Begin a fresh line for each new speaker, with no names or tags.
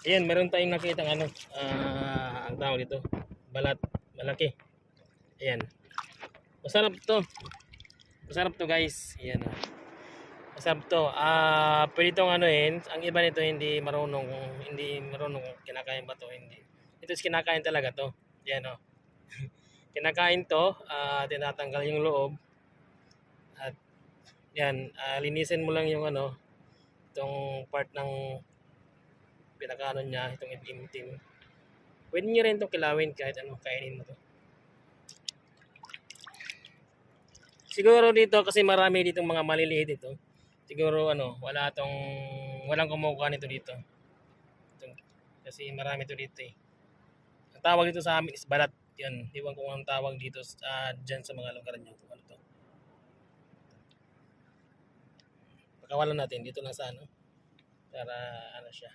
Ayan, meron tayong nakita ng ano, ang tawag dito, balat, malaki. Ayan. Masarap to. Masarap to guys. Ayan. Masarap to. Pwede itong anuhin. Ang iba nito hindi marunong kinakain ba to, hindi. Ito is kinakain talaga to. Ayan o. Kinakain to, tinatanggal yung loob. At yan, linisin mo lang yung ano, itong part ng pinakaano niya, itong itim-itim. Pwede nyo rin itong kilawin kahit ano, kainin mo to. Siguro dito kasi marami ditong mga maliliit ito. Siguro ano, walang kumukuha nito dito. Kasi marami ito dito eh. Ang tawag dito sa amin is balat. Yan, iwan ko ang tawag dito dyan sa mga lugar nyo. Ano to? Pakawalan natin dito lang sa ano. Para ano siya.